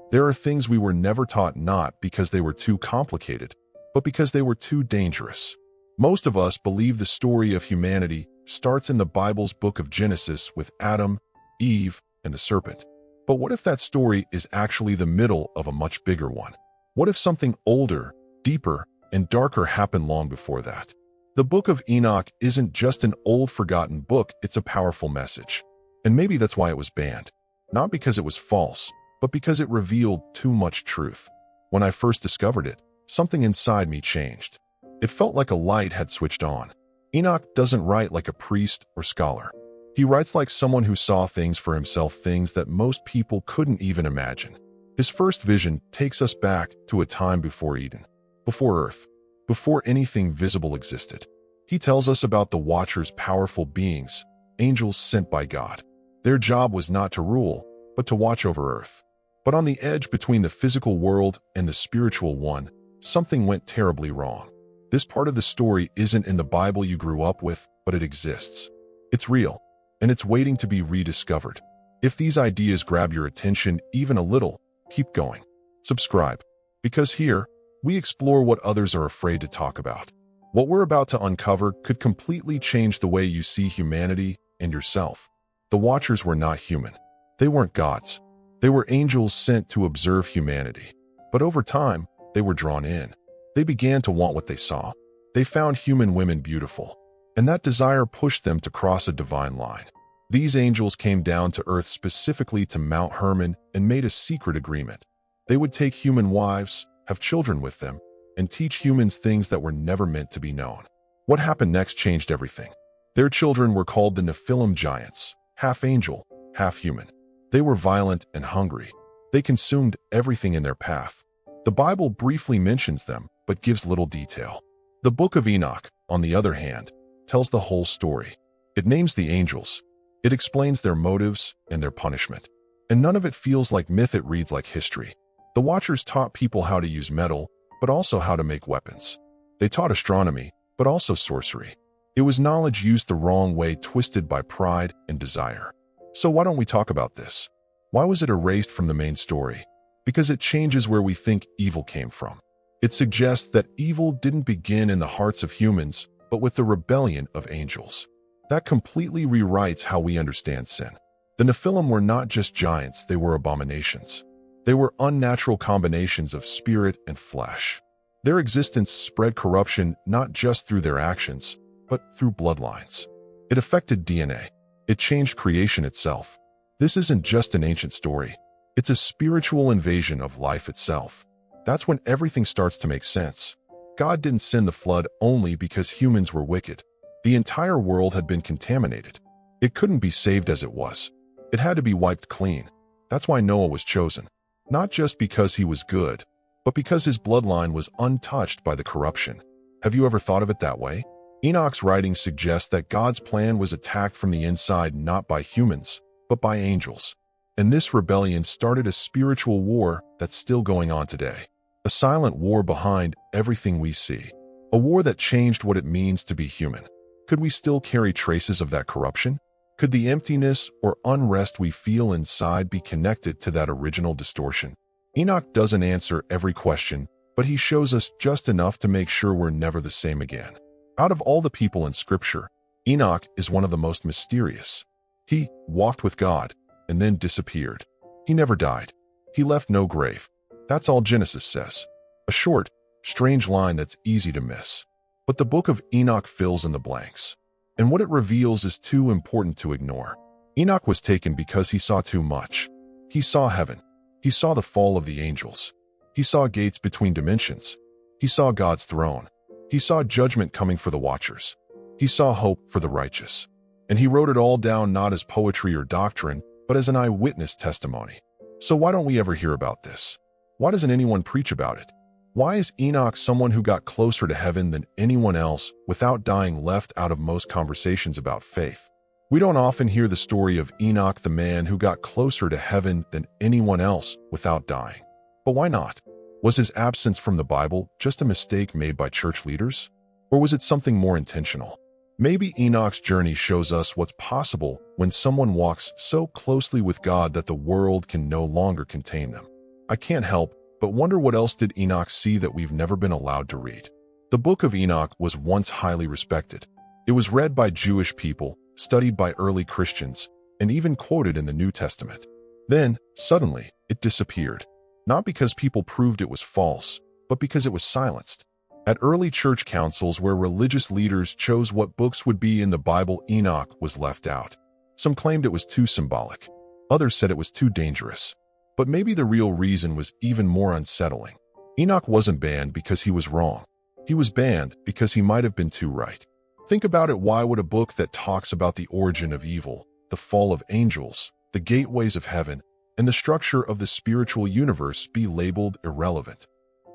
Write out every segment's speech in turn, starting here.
There are things we were never taught not because they were too complicated, but because they were too dangerous. Most of us believe the story of humanity starts in the Bible's book of Genesis with Adam, Eve, and the serpent. But what if that story is actually the middle of a much bigger one? What if something older, deeper, and darker happened long before that? The book of Enoch isn't just an old forgotten book, it's a powerful message. And maybe that's why it was banned. Not because it was false, but because it revealed too much truth. When I first discovered it, something inside me changed. It felt like a light had switched on. Enoch doesn't write like a priest or scholar. He writes like someone who saw things for himself, things that most people couldn't even imagine. His first vision takes us back to a time before Eden, before Earth, before anything visible existed. He tells us about the Watchers, powerful beings, angels sent by God. Their job was not to rule, but to watch over Earth. But on the edge between the physical world and the spiritual one, something went terribly wrong. This part of the story isn't in the Bible you grew up with, but it exists. It's real, and it's waiting to be rediscovered. If these ideas grab your attention even a little, keep going. Subscribe, because here, we explore what others are afraid to talk about. What we're about to uncover could completely change the way you see humanity and yourself. The Watchers were not human. They weren't gods. They were angels sent to observe humanity. But over time, they were drawn in. They began to want what they saw. They found human women beautiful, and that desire pushed them to cross a divine line. These angels came down to Earth specifically to Mount Hermon and made a secret agreement. They would take human wives, have children with them, and teach humans things that were never meant to be known. What happened next changed everything. Their children were called the Nephilim giants, half angel, half human. They were violent and hungry. They consumed everything in their path. The Bible briefly mentions them, but gives little detail. The book of Enoch, on the other hand, tells the whole story. It names the angels. It explains their motives and their punishment. And none of it feels like myth, it reads like history. The Watchers taught people how to use metal, but also how to make weapons. They taught astronomy, but also sorcery. It was knowledge used the wrong way, twisted by pride and desire. So why don't we talk about this? Why was it erased from the main story? Because it changes where we think evil came from. It suggests that evil didn't begin in the hearts of humans, but with the rebellion of angels. That completely rewrites how we understand sin. The Nephilim were not just giants, they were abominations. They were unnatural combinations of spirit and flesh. Their existence spread corruption not just through their actions, but through bloodlines. It affected DNA. It changed creation itself. This isn't just an ancient story. It's a spiritual invasion of life itself. That's when everything starts to make sense. God didn't send the flood only because humans were wicked. The entire world had been contaminated. It couldn't be saved as it was. It had to be wiped clean. That's why Noah was chosen. Not just because he was good, but because his bloodline was untouched by the corruption. Have you ever thought of it that way? Enoch's writings suggest that God's plan was attacked from the inside not by humans, but by angels. And this rebellion started a spiritual war that's still going on today. A silent war behind everything we see. A war that changed what it means to be human. Could we still carry traces of that corruption? Could the emptiness or unrest we feel inside be connected to that original distortion? Enoch doesn't answer every question, but he shows us just enough to make sure we're never the same again. Out of all the people in Scripture, Enoch is one of the most mysterious. He walked with God and then disappeared. He never died. He left no grave. That's all Genesis says. A short, strange line that's easy to miss. But the book of Enoch fills in the blanks. And what it reveals is too important to ignore. Enoch was taken because he saw too much. He saw heaven. He saw the fall of the angels. He saw gates between dimensions. He saw God's throne. He saw judgment coming for the Watchers. He saw hope for the righteous. And he wrote it all down not as poetry or doctrine, but as an eyewitness testimony. So why don't we ever hear about this? Why doesn't anyone preach about it? Why is Enoch someone who got closer to heaven than anyone else without dying left out of most conversations about faith? We don't often hear the story of Enoch, the man who got closer to heaven than anyone else without dying. But why not? Was his absence from the Bible just a mistake made by church leaders? Or was it something more intentional? Maybe Enoch's journey shows us what's possible when someone walks so closely with God that the world can no longer contain them. I can't help but wonder what else did Enoch see that we've never been allowed to read. The Book of Enoch was once highly respected. It was read by Jewish people, studied by early Christians, and even quoted in the New Testament. Then, suddenly, it disappeared. Not because people proved it was false, but because it was silenced. At early church councils where religious leaders chose what books would be in the Bible, Enoch was left out. Some claimed it was too symbolic. Others said it was too dangerous. But maybe the real reason was even more unsettling. Enoch wasn't banned because he was wrong. He was banned because he might have been too right. Think about it. Why would a book that talks about the origin of evil, the fall of angels, the gateways of heaven, and the structure of the spiritual universe be labeled irrelevant?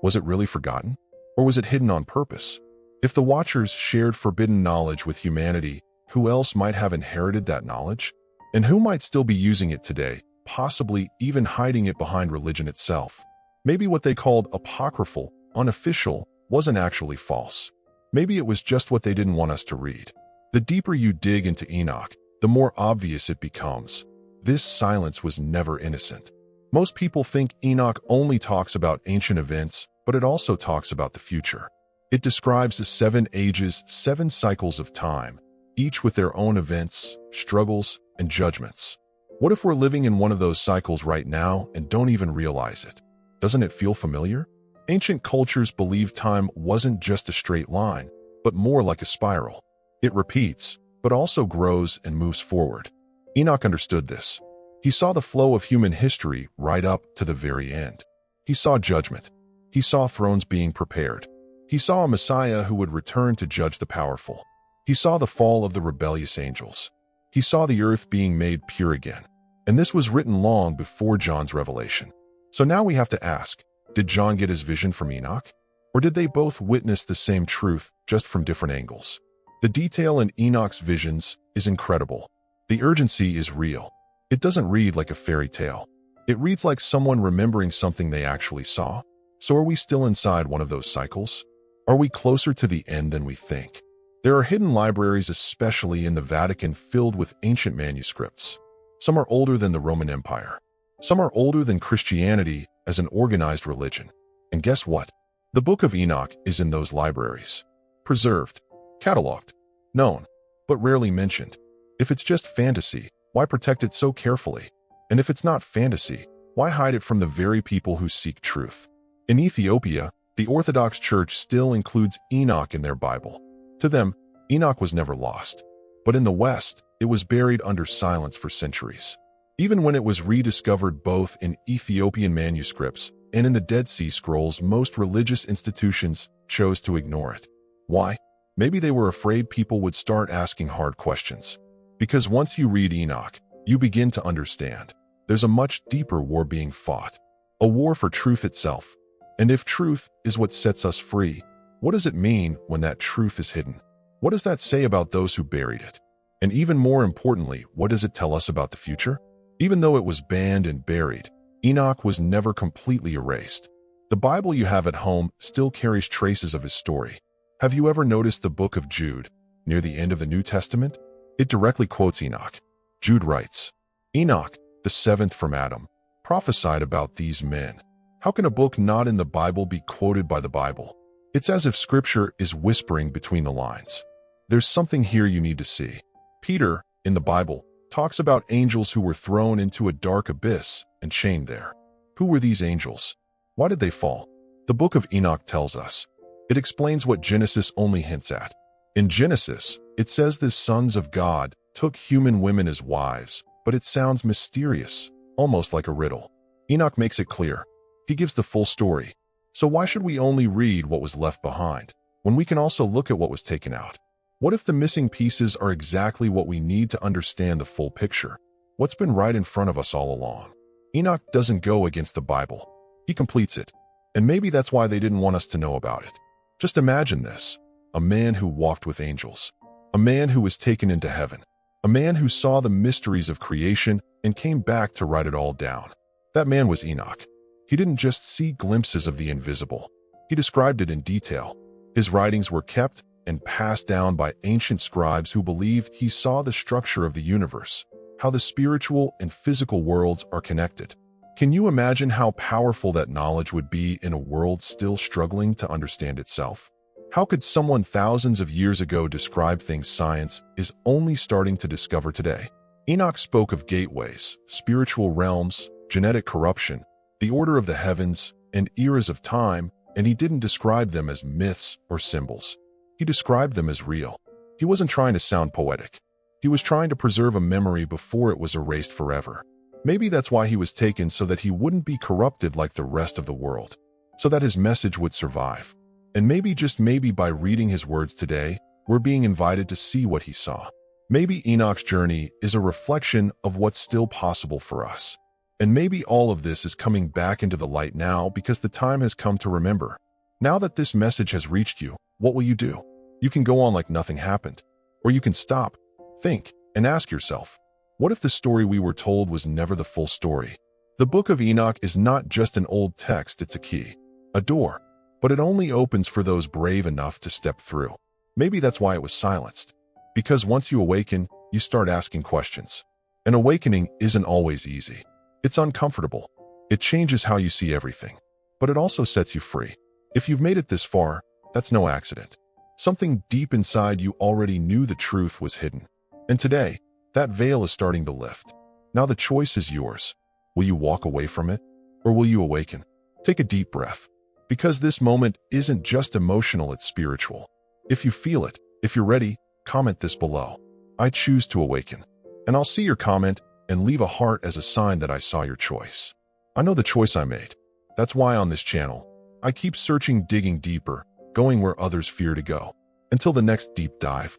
Was it really forgotten? Or was it hidden on purpose? If the Watchers shared forbidden knowledge with humanity, who else might have inherited that knowledge? And who might still be using it today, possibly even hiding it behind religion itself? Maybe what they called apocryphal, unofficial, wasn't actually false. Maybe it was just what they didn't want us to read. The deeper you dig into Enoch, the more obvious it becomes. This silence was never innocent. Most people think Enoch only talks about ancient events, but it also talks about the future. It describes the 7 ages, 7 cycles of time, each with their own events, struggles, and judgments. What if we're living in one of those cycles right now and don't even realize it? Doesn't it feel familiar? Ancient cultures believed time wasn't just a straight line, but more like a spiral. It repeats, but also grows and moves forward. Enoch understood this. He saw the flow of human history right up to the very end. He saw judgment. He saw thrones being prepared. He saw a Messiah who would return to judge the powerful. He saw the fall of the rebellious angels. He saw the earth being made pure again. And this was written long before John's revelation. So now we have to ask, did John get his vision from Enoch? Or did they both witness the same truth, just from different angles? The detail in Enoch's visions is incredible. The urgency is real. It doesn't read like a fairy tale. It reads like someone remembering something they actually saw. So are we still inside one of those cycles? Are we closer to the end than we think? There are hidden libraries, especially in the Vatican, filled with ancient manuscripts. Some are older than the Roman Empire. Some are older than Christianity as an organized religion. And guess what? The Book of Enoch is in those libraries. Preserved, cataloged, known, but rarely mentioned. If it's just fantasy, why protect it so carefully? And if it's not fantasy, why hide it from the very people who seek truth? In Ethiopia, the Orthodox Church still includes Enoch in their Bible. To them, Enoch was never lost. But in the West, it was buried under silence for centuries. Even when it was rediscovered both in Ethiopian manuscripts and in the Dead Sea Scrolls, most religious institutions chose to ignore it. Why? Maybe they were afraid people would start asking hard questions. Because once you read Enoch, you begin to understand. There's a much deeper war being fought. A war for truth itself. And if truth is what sets us free, what does it mean when that truth is hidden? What does that say about those who buried it? And even more importantly, what does it tell us about the future? Even though it was banned and buried, Enoch was never completely erased. The Bible you have at home still carries traces of his story. Have you ever noticed the book of Jude, near the end of the New Testament? It directly quotes Enoch. Jude writes, "Enoch, the 7th from Adam, prophesied about these men." How can a book not in the Bible be quoted by the Bible? It's as if Scripture is whispering between the lines. There's something here you need to see. Peter, in the Bible, talks about angels who were thrown into a dark abyss and chained there. Who were these angels? Why did they fall? The book of Enoch tells us. It explains what Genesis only hints at. In Genesis, it says the sons of God took human women as wives, but it sounds mysterious, almost like a riddle. Enoch makes it clear. He gives the full story. So why should we only read what was left behind, when we can also look at what was taken out? What if the missing pieces are exactly what we need to understand the full picture? What's been right in front of us all along? Enoch doesn't go against the Bible. He completes it. And maybe that's why they didn't want us to know about it. Just imagine this. A man who walked with angels. A man who was taken into heaven. A man who saw the mysteries of creation and came back to write it all down. That man was Enoch. He didn't just see glimpses of the invisible. He described it in detail. His writings were kept and passed down by ancient scribes who believed he saw the structure of the universe, how the spiritual and physical worlds are connected. Can you imagine how powerful that knowledge would be in a world still struggling to understand itself? How could someone thousands of years ago describe things science is only starting to discover today? Enoch spoke of gateways, spiritual realms, genetic corruption, the order of the heavens, and eras of time, and he didn't describe them as myths or symbols. He described them as real. He wasn't trying to sound poetic. He was trying to preserve a memory before it was erased forever. Maybe that's why he was taken, so that he wouldn't be corrupted like the rest of the world, so that his message would survive. And maybe, just maybe, by reading his words today, we're being invited to see what he saw. Maybe Enoch's journey is a reflection of what's still possible for us. And maybe all of this is coming back into the light now because the time has come to remember. Now that this message has reached you, what will you do? You can go on like nothing happened, or you can stop, think, and ask yourself, what if the story we were told was never the full story? The Book of Enoch is not just an old text, it's a key, a door, but it only opens for those brave enough to step through. Maybe that's why it was silenced. Because once you awaken, you start asking questions. An awakening isn't always easy. It's uncomfortable. It changes how you see everything. But it also sets you free. If you've made it this far, that's no accident. Something deep inside you already knew the truth was hidden. And today, that veil is starting to lift. Now the choice is yours. Will you walk away from it, or will you awaken? Take a deep breath. Because this moment isn't just emotional, it's spiritual. If you feel it, if you're ready, comment this below. I choose to awaken. And I'll see your comment and leave a heart as a sign that I saw your choice. I know the choice I made. That's why on this channel, I keep searching, digging deeper, going where others fear to go. Until the next deep dive.